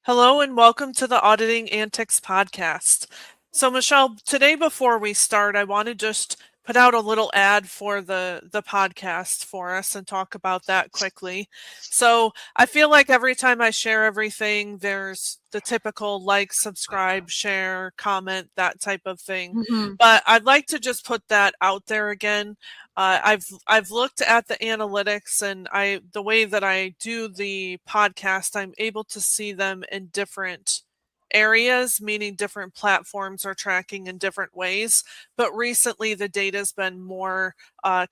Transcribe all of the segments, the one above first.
Hello and welcome to the Auditing Antics podcast. So Michelle, today before we start, I want to just put out a little ad for the podcast for us and talk about that quickly. So I feel like every time I share everything, there's the typical like, subscribe, share, comment, that type of thing. Mhm. But I'd like to just put that out there again. I've looked at the analytics, and the way that I do the podcast, I'm able to see them in different areas, meaning different platforms are tracking in different ways. But recently, the data's been more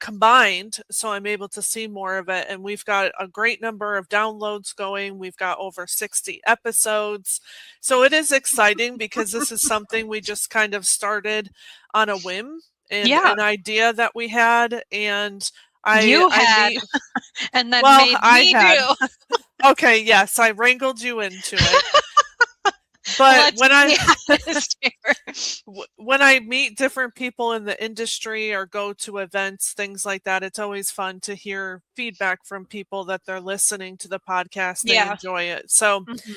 combined, so I'm able to see more of it. And we've got a great number of downloads going. We've got over 60 episodes. So it is exciting because this is something we just kind of started on a whim and Yeah, an idea that we had. And you I had, meet, and then well, made I me had. do. Okay, yes, I wrangled you into it. But Let's be honest here. when I meet different people in the industry or go to events, things like that, it's always fun to hear feedback from people that they're listening to the podcast, they Yeah. enjoy it. So Mhm.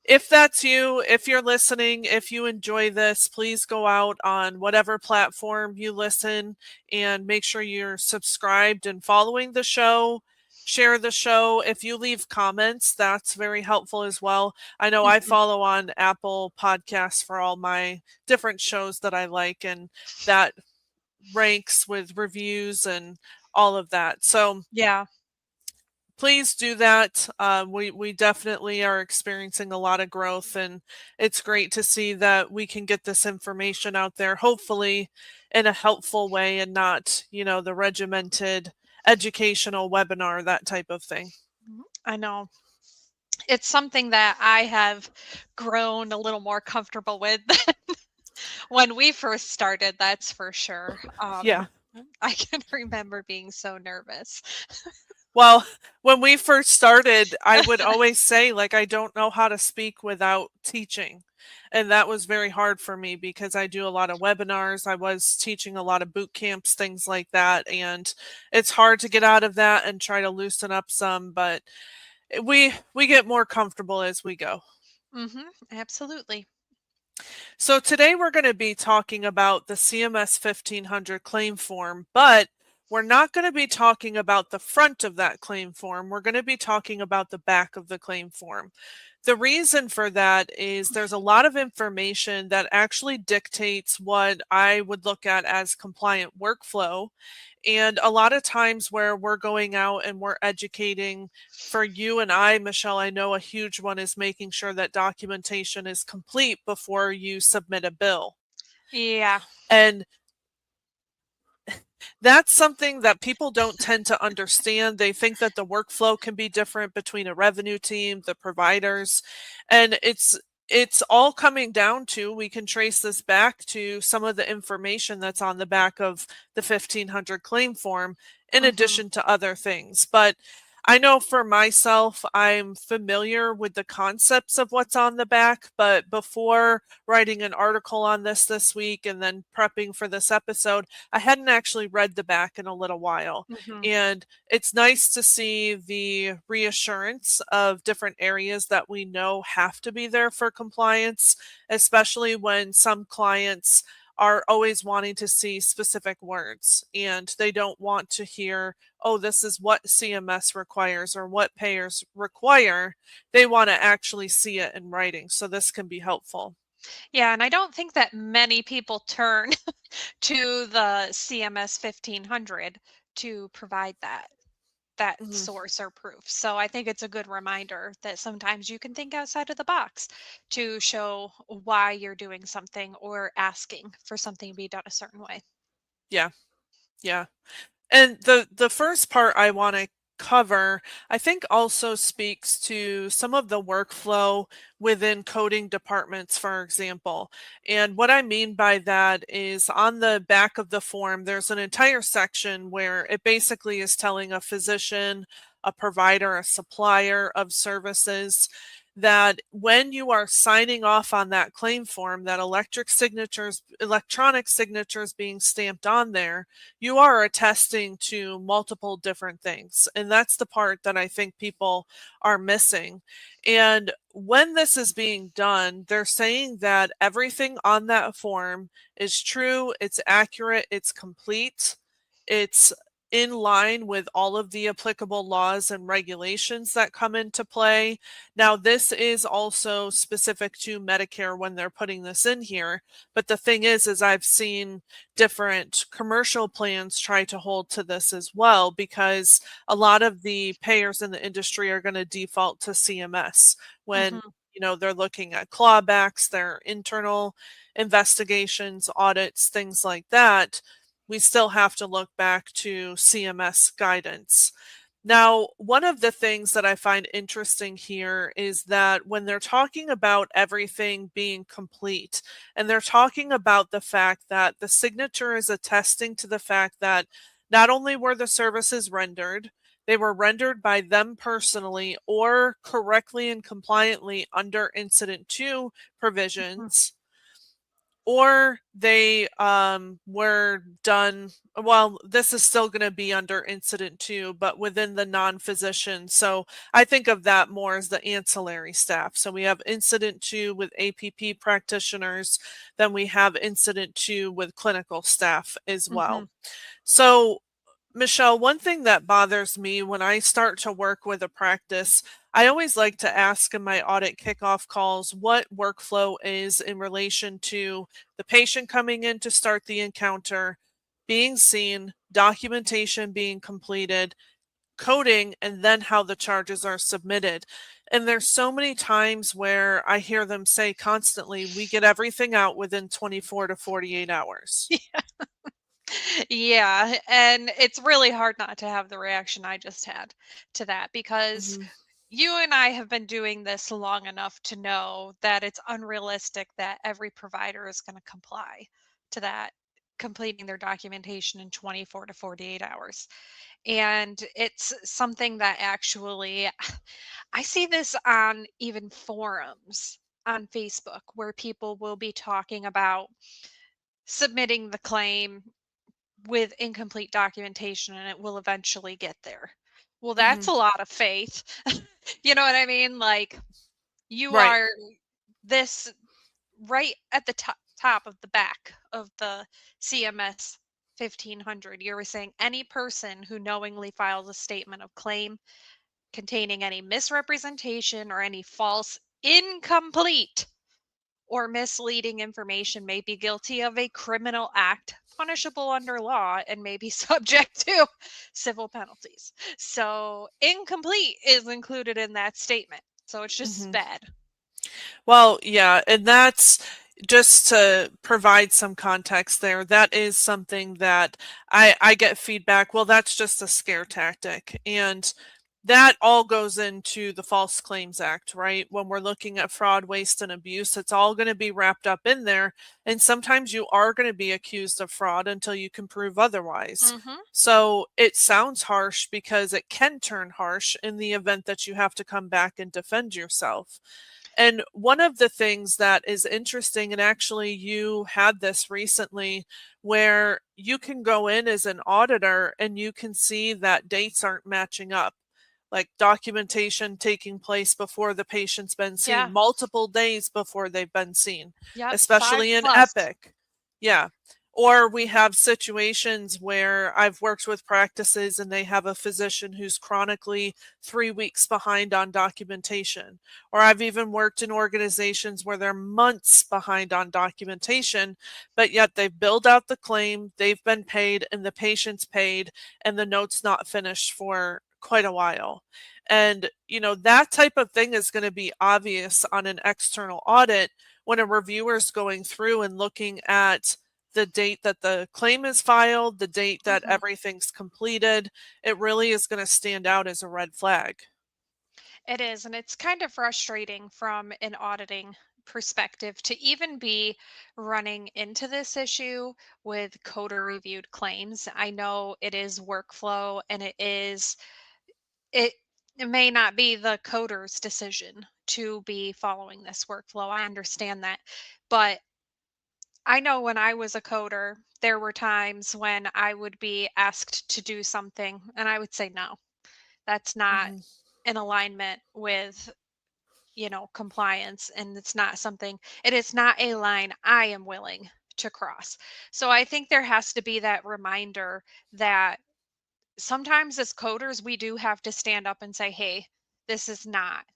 if that's you, if you're listening, if you enjoy this, please go out on whatever platform you listen and make sure you're subscribed and following the show. Share the show. If you leave comments, that's very helpful as well. I know I Mhm. follow on Apple Podcasts for all my different shows that I like, and that ranks with reviews and all of that. So Yeah. please do that. We definitely are experiencing a lot of growth, and it's great to see that we can get this information out there, hopefully in a helpful way and not, the regimented educational webinar, that type of thing. I know. It's something that I have grown a little more comfortable with than when we first started, that's for sure. Yeah. I can remember being so nervous. Well, when we first started, I would always say, like, I don't know how to speak without teaching. And that was very hard for me because I do a lot of webinars. I was teaching a lot of boot camps, things like that. And it's hard to get out of that and try to loosen up some, but we get more comfortable as we go. Absolutely. So today we're going to be talking about the CMS 1500 claim form, but we're not going to be talking about the front of that claim form. We're going to be talking about the back of the claim form. The reason for that is there's a lot of information that actually dictates what I would look at as compliant workflow. And a lot of times where we're going out and we're educating for you and I, Michelle, I know a huge one is making sure that documentation is complete before you submit a bill. Yeah. And that's something that people don't tend to understand. They think that the workflow can be different between a revenue team, the providers, and it's all coming down to, we can trace this back to some of the information that's on the back of the 1500 claim form in Mhm. addition to other things. But I know for myself, I'm familiar with the concepts of what's on the back, but before writing an article on this week and then prepping for this episode, I hadn't actually read the back in a little while. Mhm. And it's nice to see the reassurance of different areas that we know have to be there for compliance, especially when some clients are always wanting to see specific words and they don't want to hear, oh, this is what CMS requires or what payers require. They want to actually see it in writing. So this can be helpful. Yeah, and I don't think that many people turn to the CMS 1500 to provide that Mhm. source or proof. So I think it's a good reminder that sometimes you can think outside of the box to show why you're doing something or asking for something to be done a certain way. Yeah. Yeah. And the first part I want to cover, I think also speaks to some of the workflow within coding departments, for example. And what I mean by that is on the back of the form, there's an entire section where it basically is telling a physician, a provider, a supplier of services that when you are signing off on that claim form, that electronic signatures being stamped on there, you are attesting to multiple different things. And that's the part that I think people are missing. And when this is being done, they're saying that everything on that form is true, it's accurate, it's complete, it's in line with all of the applicable laws and regulations that come into play. Now, this is also specific to Medicare when they're putting this in here. But the thing is I've seen different commercial plans try to hold to this as well, because a lot of the payers in the industry are going to default to CMS when Hmm. they're looking at clawbacks, their internal investigations, audits, things like that. We still have to look back to CMS guidance. Now, one of the things that I find interesting here is that when they're talking about everything being complete, and they're talking about the fact that the signature is attesting to the fact that not only were the services rendered, they were rendered by them personally or correctly and compliantly under Incident 2 provisions, or they were done. Well, this is still going to be under Incident 2, but within the non-physician. So I think of that more as the ancillary staff. So we have Incident 2 with APP practitioners, then we have Incident 2 with clinical staff as Hmm. well. So Michelle, one thing that bothers me when I start to work with a practice, I always like to ask in my audit kickoff calls what workflow is in relation to the patient coming in to start the encounter, being seen, documentation being completed, coding, and then how the charges are submitted. And there's so many times where I hear them say constantly, we get everything out within 24 to 48 hours. Yeah, and it's really hard not to have the reaction I just had to that because Hmm. you and I have been doing this long enough to know that it's unrealistic that every provider is going to comply to that, completing their documentation in 24 to 48 hours. And it's something that actually, I see this on even forums on Facebook where people will be talking about submitting the claim with incomplete documentation and it will eventually get there. Well, that's Hmm. a lot of faith. You know what I mean? Like, you Right. are this right at the top of the back of the CMS 1500. You were saying any person who knowingly files a statement of claim containing any misrepresentation or any false, incomplete, or misleading information may be guilty of a criminal act punishable under law and may be subject to civil penalties. So, incomplete is included in that statement. So, it's just Hmm. bad. Well, yeah, and that's just to provide some context there. That is something that I get feedback. Well, that's just a scare tactic. And that all goes into the False Claims Act, right? When we're looking at fraud, waste, and abuse, it's all going to be wrapped up in there. And sometimes you are going to be accused of fraud until you can prove otherwise. Hmm. So it sounds harsh because it can turn harsh in the event that you have to come back and defend yourself. And one of the things that is interesting, and actually you had this recently, where you can go in as an auditor and you can see that dates aren't matching up, like documentation taking place before the patient's been seen, Yeah. multiple days before they've been seen, Yep. Five especially in plus. Epic. Yeah. Or we have situations where I've worked with practices and they have a physician who's chronically 3 weeks behind on documentation. Or I've even worked in organizations where they're months behind on documentation, but yet they've billed out the claim, they've been paid, and the patient's paid, and the note's not finished for quite a while. And, that type of thing is going to be obvious on an external audit when a reviewer is going through and looking at the date that the claim is filed, the date that Hmm. everything's completed. It really is going to stand out as a red flag. It is, and it's kind of frustrating from an auditing perspective to even be running into this issue with coder reviewed claims. I know it is workflow and it may not be the coder's decision to be following this workflow. I understand that. But I know when I was a coder, there were times when I would be asked to do something and I would say no. That's not Mhm. in alignment with, compliance, and it's not something, it is not a line I am willing to cross. So I think there has to be that reminder that sometimes as coders we do have to stand up and say, "Hey, this is not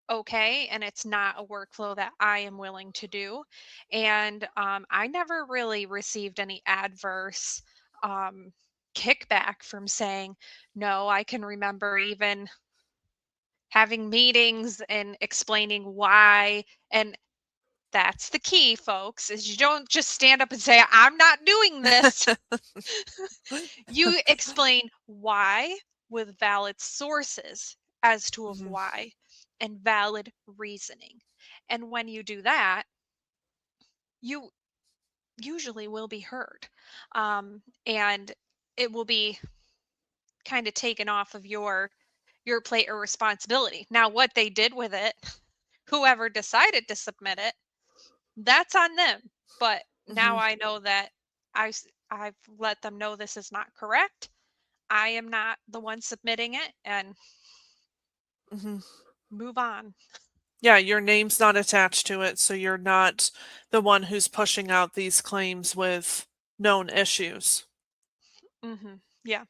okay, and it's not a workflow that I am willing to do." And I never really received any adverse um, kickback from saying no. I can remember even having meetings and explaining why. And that's the key, folks, is you don't just stand up and say, "I'm not doing this." You explain why with valid sources as to of Mhm. why and valid reasoning. And when you do that, you usually will be heard. And it will be kind of taken off of your plate or responsibility. Now, what they did with it, whoever decided to submit it, that's on them. But now Mhm. I know that I've let them know this is not correct. I am not the one submitting it, and Mhm. move on. Yeah, your name's not attached to it, so you're not the one who's pushing out these claims with known issues. Yeah.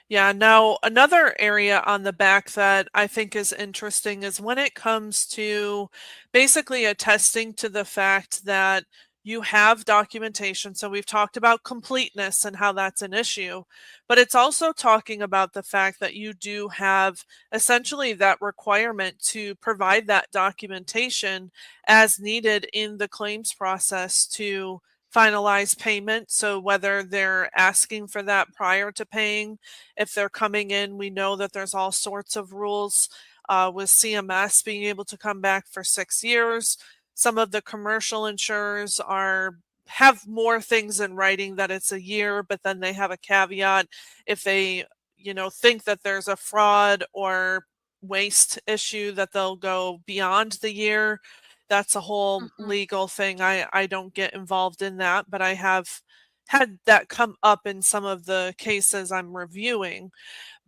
Yeah, now another area on the back that I think is interesting is when it comes to basically attesting to the fact that you have documentation. So we've talked about completeness and how that's an issue, but it's also talking about the fact that you do have essentially that requirement to provide that documentation as needed in the claims process to finalize payment. So whether they're asking for that prior to paying, if they're coming in, we know that there's all sorts of rules with CMS being able to come back for 6 years. Some of the commercial insurers are have more things in writing that it's a year, but then they have a caveat if they, think that there's a fraud or waste issue that they'll go beyond the year. That's a whole hmm legal thing. I don't get involved in that, but I have had that come up in some of the cases I'm reviewing.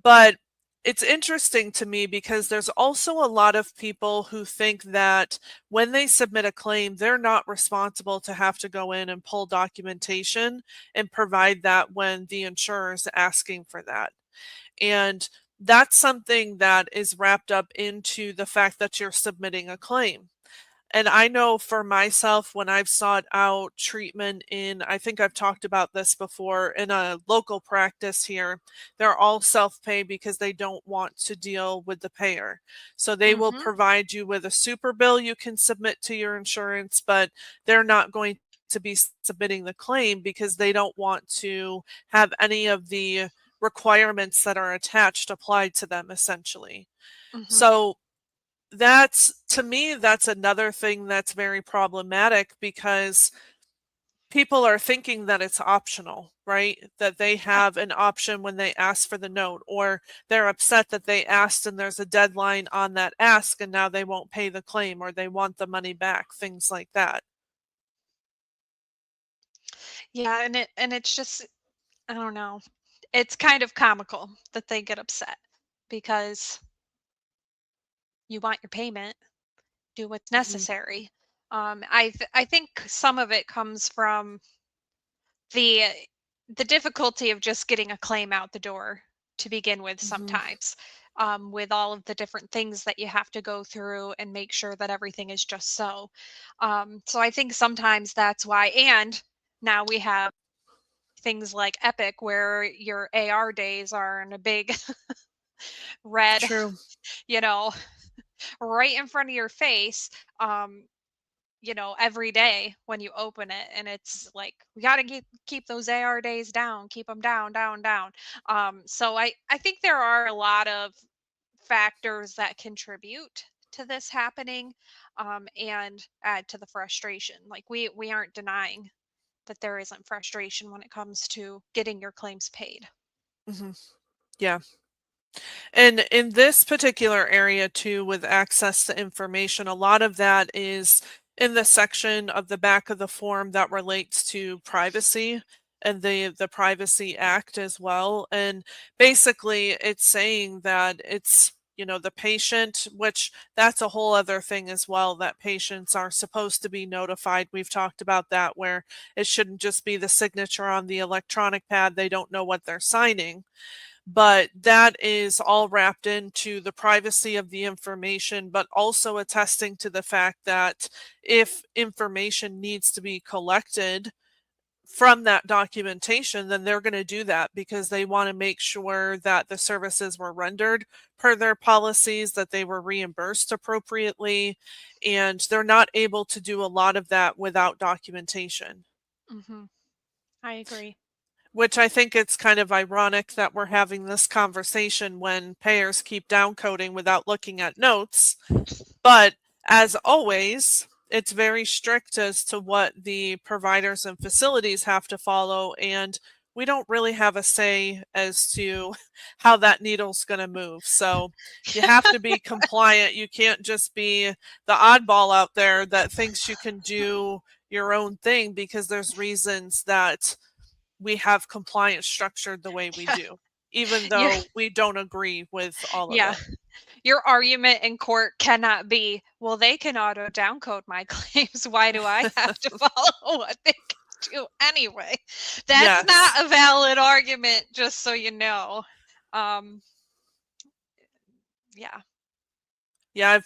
But it's interesting to me because there's also a lot of people who think that when they submit a claim, they're not responsible to have to go in and pull documentation and provide that when the insurer is asking for that. And that's something that is wrapped up into the fact that you're submitting a claim. And I know for myself, when I've sought out treatment in, I think I've talked about this before, in a local practice here, they're all self pay because they don't want to deal with the payer. So they will hmm provide you with a super bill you can submit to your insurance, but they're not going to be submitting the claim because they don't want to have any of the requirements that are attached applied to them, essentially. hmm So that's to me, that's another thing that's very problematic because people are thinking that it's optional, right? That they Yeah. have an option when they ask for the note, or they're upset that they asked and there's a deadline on that ask and now they won't pay the claim or they want the money back, things like that. Yeah, and it's just, I don't know. It's kind of comical that they get upset because you want your payment, do what's Mhm. necessary. I think some of it comes from the the difficulty of just getting a claim out the door to begin with Mhm. sometimes, with all of the different things that you have to go through and make sure that everything is just so. So I think sometimes that's why. And now we have things like Epic where your AR days are in a big red, True. you know, right in front of your face. Every day when you open it, and it's like we got to keep those AR days down, keep them down, down, down. So I think there are a lot of factors that contribute to this happening, and add to the frustration. Like we aren't denying that there isn't frustration when it comes to getting your claims paid. Mhm. Yeah. And in this particular area too, with access to information, a lot of that is in the section of the back of the form that relates to privacy and the Privacy Act as well. And basically it's saying that it's, the patient, which that's a whole other thing as well, that patients are supposed to be notified. We've talked about that, where it shouldn't just be the signature on the electronic pad. They don't know what they're signing, but that is all wrapped into the privacy of the information, but also attesting to the fact that if information needs to be collected from that documentation, then they're going to do that because they want to make sure that the services were rendered per their policies, that they were reimbursed appropriately, and they're not able to do a lot of that without documentation. Hmm. I agree. Which I think it's kind of ironic that we're having this conversation when payers keep downcoding without looking at notes. But as always, it's very strict as to what the providers and facilities have to follow, and we don't really have a say as to how that needle's going to move. So you have to be compliant. You can't just be the oddball out there that thinks you can do your own thing, because there's reasons that we have compliance structured the way we Yeah. do, even Your though we don't agree with all of yeah. it. Your argument in court cannot be, well, they can auto downcode my claims. Why do I have to follow what they can do anyway? That's Yes. not a valid argument, just so you know. Um, yeah. Yeah,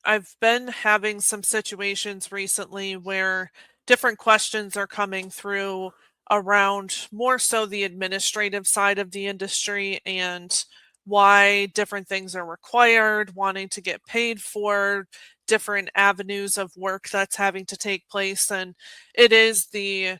I've been having some situations recently where different questions are coming through around more so the administrative side of the industry and why different things are required, wanting to get paid for different avenues of work that's having to take place. And it is the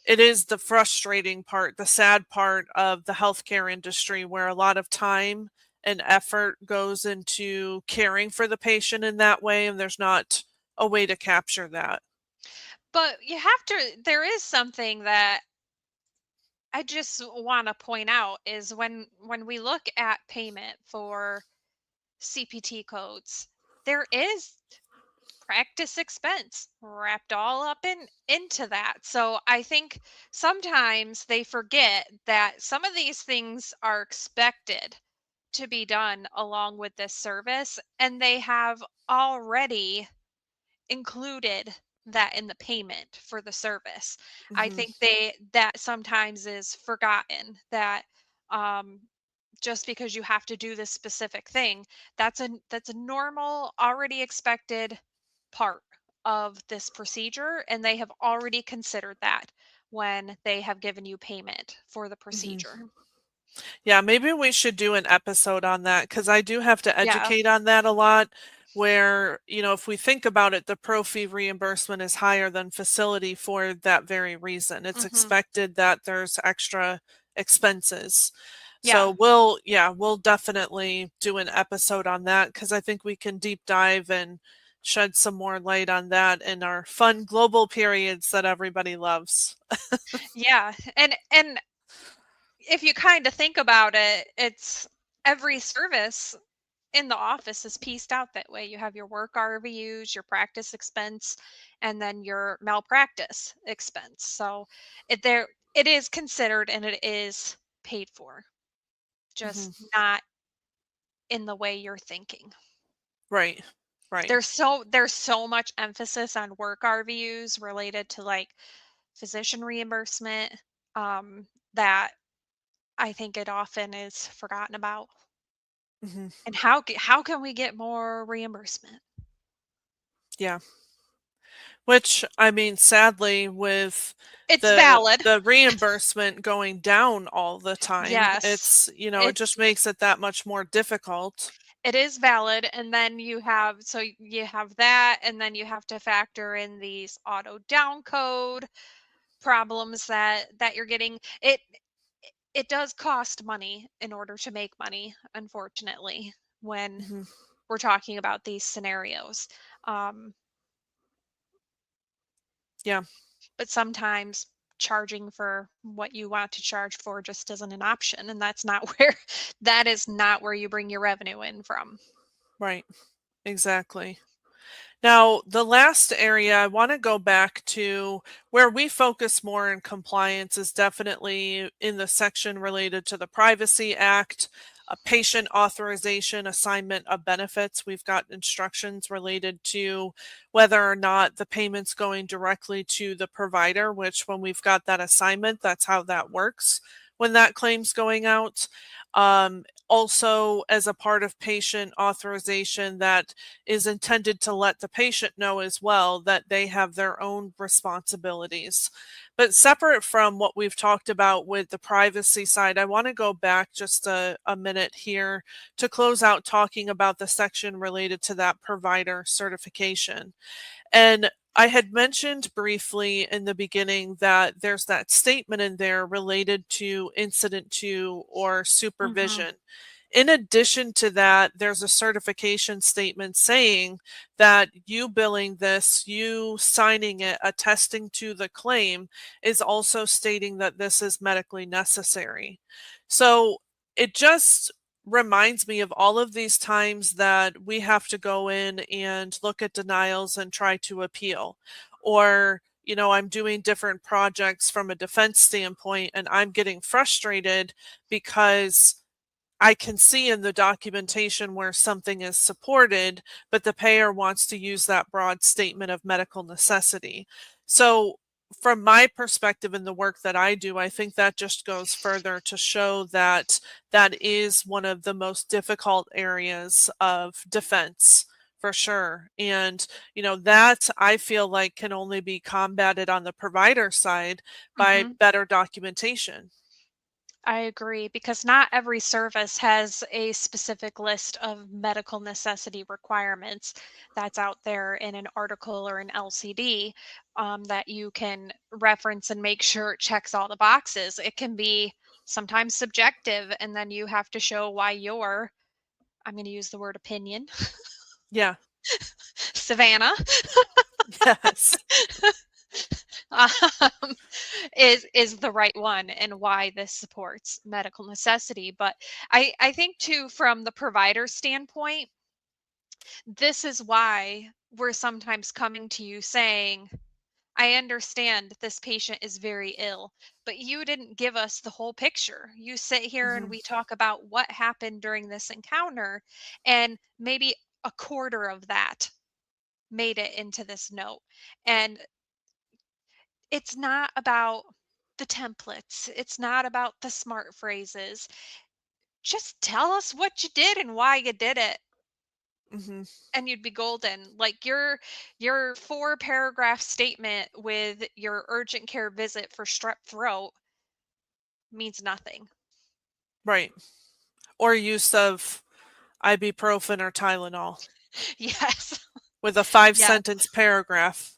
it is the frustrating part, the sad part of the healthcare industry, where a lot of time and effort goes into caring for the patient in that way, and there's not a way to capture that. But you have to, there is something that I just want to point out is when we look at payment for CPT codes, there is practice expense wrapped all up into that. So I think sometimes they forget that some of these things are expected to be done along with this service, and they have already included that in the payment for the service. I Mhm. think that sometimes is forgotten, that um just because you have to do this specific thing, that's a normal, already expected part of this procedure, and they have already considered that when they have given you payment for the Mhm. procedure. Yeah, maybe we should do an episode on that, because I do have to Yeah. educate on that a lot. Where, if we think about it, the pro fee reimbursement is higher than facility for that very reason. It's Hmm. expected that there's extra expenses. Yeah. So we'll definitely do an episode on that, because I think we can deep dive and shed some more light on that in our fun global periods that everybody loves. Yeah. And if you kind of think about it, it's every service in the office is pieced out that way. You have your work RVUs, your practice expense, and then your malpractice expense. So it is considered and it is paid for, Mhm. just not in the way you're thinking. Right. Right. There's so much emphasis on work RVUs related to like physician reimbursement, that I think it often is forgotten about. Mhm. And how can we get more reimbursement? Yeah. Which, I mean, sadly, with It's the valid. the reimbursement going down all the time, Yes. it just It's makes it that much more difficult. it is valid, and then you have that, and then you have to factor in these auto downcode problems that you're getting. It does cost money in order to make money, unfortunately, when Mhm. we're talking about these scenarios. Um, Yeah. but sometimes charging for what you want to charge for just isn't an option. And that's not where, that is not where you bring your revenue in from. Right. Exactly. Now, the last area I want to go back to where we focus more in compliance is definitely in the section related to the Privacy Act, a patient authorization, assignment of benefits. We've got instructions related to whether or not the payment's going directly to the provider, which when we've got that assignment, that's how that works when that claim's going out. Also, as a part of patient authorization, that is intended to let the patient know as well that they have their own responsibilities. But separate from what we've talked about with the privacy side, I want to go back just a minute here to close out talking about the section related to that provider certification. And I had mentioned briefly in the beginning that there's that statement in there related to incident to or supervision. In addition to that, there's a certification statement saying that you billing this, you signing it, attesting to the claim is also stating that this is medically necessary. So it just reminds me of all of these times that we have to go in and look at denials and try to appeal. Or, I'm doing different projects from a defense standpoint and I'm getting frustrated because I can see in the documentation where something is supported, but the payer wants to use that broad statement of medical necessity. So from my perspective in the work that I do, I think that just goes further to show that that is one of the most difficult areas of defense for sure. And, that I feel like can only be combated on the provider side by Mm-hmm. better documentation. I agree, because not every service has a specific list of medical necessity requirements that's out there in an article or an LCD, that you can reference and make sure it checks all the boxes. It can be sometimes subjective, and then you have to show why your, I'm going to use the word opinion, Yeah. Savannah, Yes. um, is the right one, and why this supports medical necessity. But I think too, from the provider standpoint, this is why we're sometimes coming to you saying, I understand this patient is very ill, but you didn't give us the whole picture. You sit here and Mhm. we talk about what happened during this encounter, and maybe a quarter of that made it into this note. And it's not about the templates, it's not about the smart phrases. Just tell us what you did and why you did it, Mhm. and you'd be golden. Like your 4 paragraph statement with your urgent care visit for strep throat means nothing. Right. Or use of ibuprofen or Tylenol Yes. with a 5 Yes. sentence paragraph.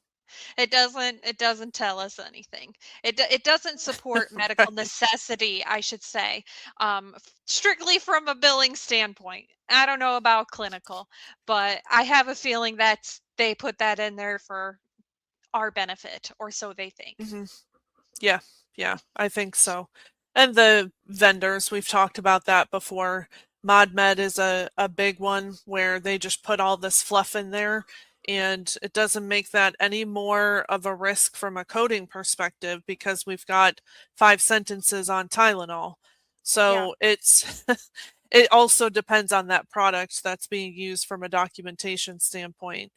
It doesn't tell us anything. It doesn't support medical Right. necessity, I should say. Strictly from a billing standpoint. I don't know about clinical, but I have a feeling that they put that in there for our benefit, or so they think. Mhm. Yeah. Yeah, I think so. And the vendors, we've talked about that before. ModMed is a big one where they just put all this fluff in there and it doesn't make that any more of a risk from a coding perspective because we've got 5 sentences on Tylenol. Yeah. So it's it also depends on that product that's being used from a documentation standpoint.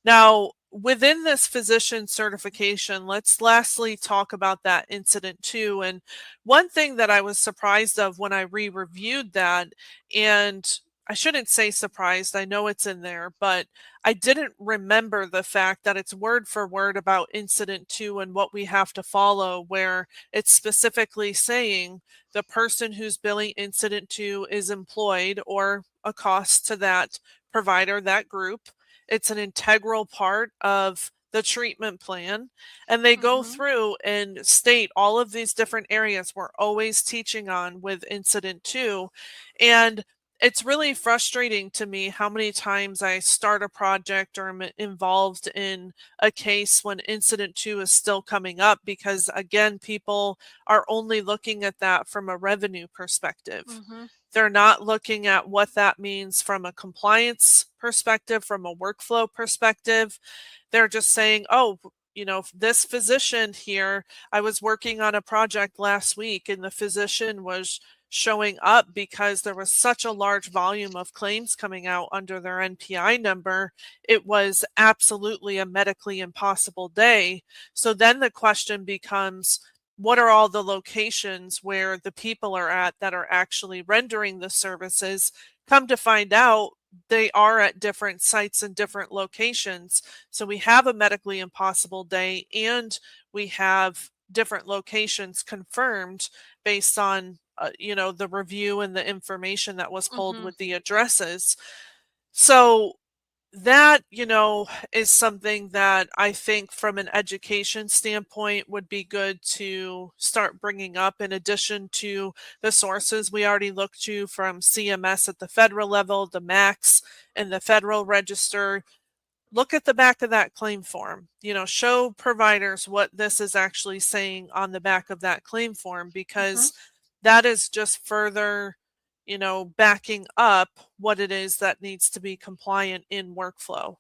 Now, within this physician certification, let's lastly talk about that incident too. And one thing that I was surprised of when I re-reviewed that, and I shouldn't say surprised, I know it's in there, but I didn't remember the fact that it's word for word about incident two and what we have to follow, where it's specifically saying the person who's billing incident two is employed or a cost to that provider, that group. It's an integral part of the treatment plan. And they go Mhm. through and state all of these different areas we're always teaching on with incident two. And it's really frustrating to me how many times I start a project or am involved in a case when incident 2 is still coming up, because again, people are only looking at that from a revenue perspective. Mm-hmm. They're not looking at what that means from a compliance perspective, from a workflow perspective. They're just saying, oh, this physician here, I was working on a project last week and the physician was showing up because there was such a large volume of claims coming out under their NPI number. It was absolutely a medically impossible day. So then the question becomes, what are all the locations where the people are at that are actually rendering the services? Come to find out, they are at different sites and different locations. So we have a medically impossible day and we have different locations confirmed based on the review and the information that was pulled Mm-hmm. with the addresses. So that, is something that I think from an education standpoint would be good to start bringing up, in addition to the sources we already looked to from CMS at the federal level, the MACs and the Federal Register. Look at the back of that claim form, show providers what this is actually saying on the back of that claim form, Mm-hmm. because that is just further, backing up what it is that needs to be compliant in workflow.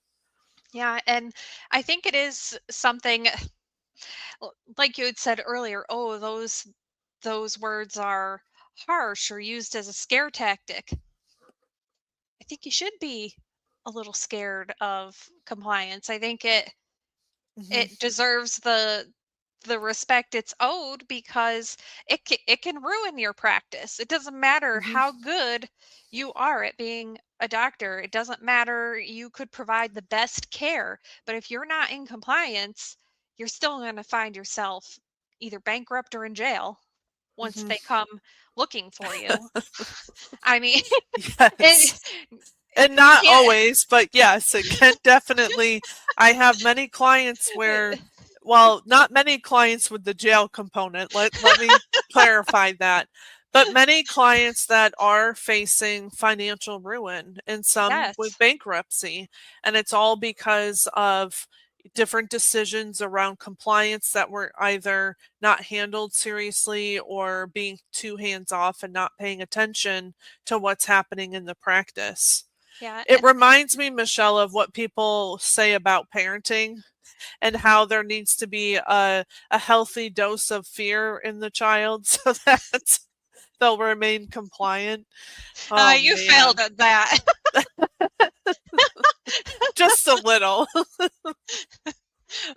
Yeah, and I think it is something like you had said earlier, oh, those words are harsh or used as a scare tactic. I think you should be a little scared of compliance. I think Hmm. it deserves the respect it's owed, because it can ruin your practice. It doesn't matter Hmm. how good you are at being a doctor. It doesn't matter, you could provide the best care, but if you're not in compliance, you're still going to find yourself either bankrupt or in jail once Hmm. they come looking for you. I mean, it Yes. And you not can't. always, but yes, it can definitely. I have many clients where, well, not many clients with the jail component. Let me clarify that. But many clients that are facing financial ruin and some with Yes. bankruptcy. And it's all because of different decisions around compliance that were either not handled seriously or being too hands off and not paying attention to what's happening in the practice. Yeah, It reminds me, Michelle, of what people say about parenting and how there needs to be a healthy dose of fear in the child so that they'll remain compliant. Oh, you failed man. at that. Just a little.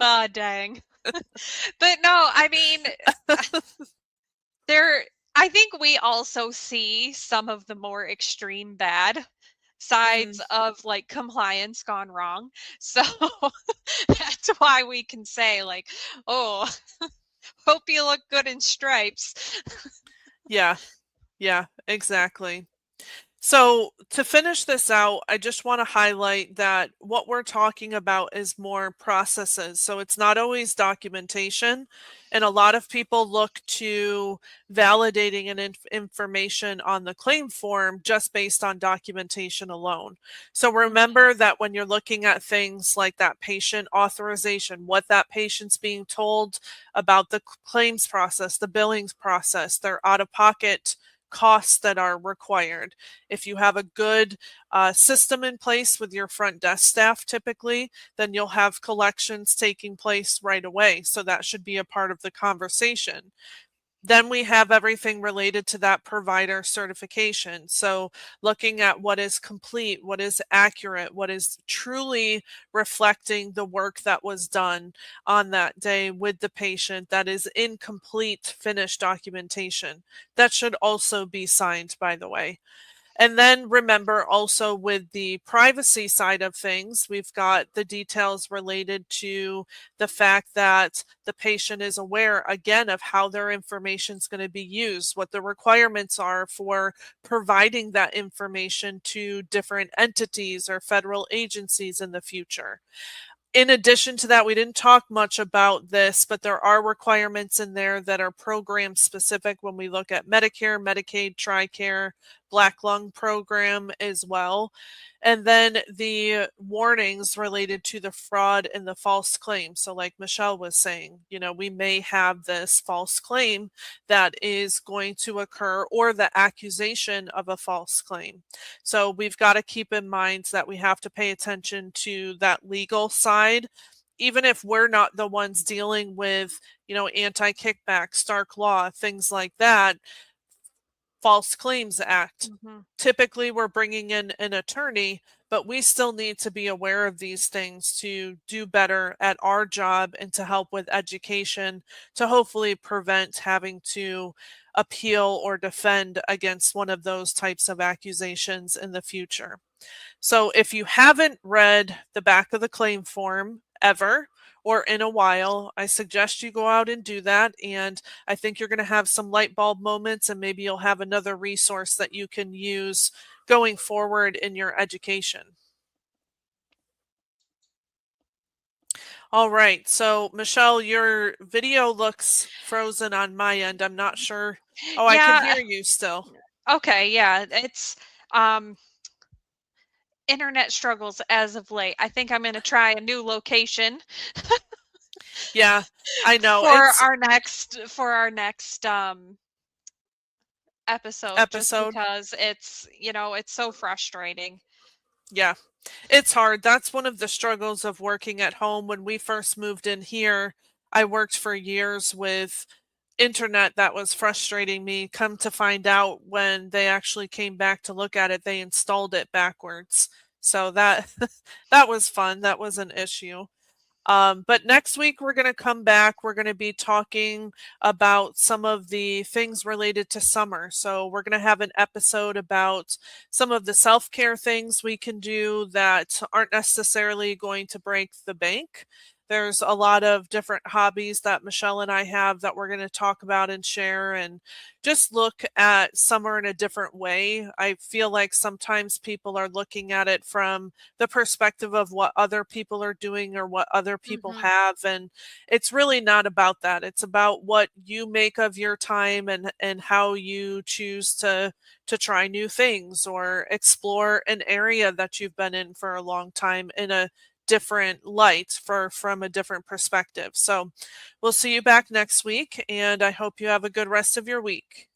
Ah, dang. But no, I mean, there, I think we also see some of the more extreme bad sides Mhm. of like compliance gone wrong. So that's why we can say, like, oh, hope you look good in stripes. Yeah. Yeah, exactly. So, to finish this out, I just want to highlight that what we're talking about is more processes. So, it's not always documentation. And a lot of people look to validating an information on the claim form just based on documentation alone. So, Mhm. remember that when you're looking at things like that patient authorization, what that patient's being told about the claims process, the billings process, their out of pocket costs that are required. If you have a good system in place with your front desk staff, typically, then you'll have collections taking place right away. So that should be a part of the conversation. Then we have everything related to that provider certification. So looking at what is complete, what is accurate, what is truly reflecting the work that was done on that day with the patient, that is in complete finished documentation. That should also be signed, by the way. And then remember also with the privacy side of things, we've got the details related to the fact that the patient is aware again of how their information is going to be used, what the requirements are for providing that information to different entities or federal agencies in the future. In addition to that, we didn't talk much about this, but there are requirements in there that are program specific when we look at Medicare, Medicaid, TRICARE, black lung program as well. And then the warnings related to the fraud and the false claim. So like Michelle was saying, we may have this false claim that is going to occur, or the accusation of a false claim. So we've got to keep in mind that we have to pay attention to that legal side, even if we're not the ones dealing with, anti-kickback, Stark law, things like that. False Claims Act. Mhm. Typically, we're bringing in an attorney, but we still need to be aware of these things to do better at our job and to help with education to hopefully prevent having to appeal or defend against one of those types of accusations in the future. So if you haven't read the back of the claim form ever or in a while, I suggest you go out and do that. And I think you're going to have some light bulb moments, and maybe you'll have another resource that you can use going forward in your education. All right. So, Michelle, your video looks frozen on my end. I'm not sure. Oh, I can Yeah. hear you still. Okay. Yeah. It's internet struggles as of late. I think I'm going to try a new location. Yeah, I know. For our next episode, just Episode. because it's so frustrating. Yeah. It's hard. That's one of the struggles of working at home. When we first moved in here, I worked for years with internet that was frustrating me. Come to find out, when they actually came back to look at it, they installed it backwards. So that that was fun. That was an issue. But next week, we're going to come back. We're going to be talking about some of the things related to summer. So we're going to have an episode about some of the self-care things we can do that aren't necessarily going to break the bank. There's a lot of different hobbies that Michelle and I have that we're going to talk about and share, and just look at summer in a different way. I feel like sometimes people are looking at it from the perspective of what other people are doing or what other people Mhm. have, and it's really not about that. It's about what you make of your time, and how you choose to try new things or explore an area that you've been in for a long time in a different light, from a different perspective. So we'll see you back next week, and I hope you have a good rest of your week.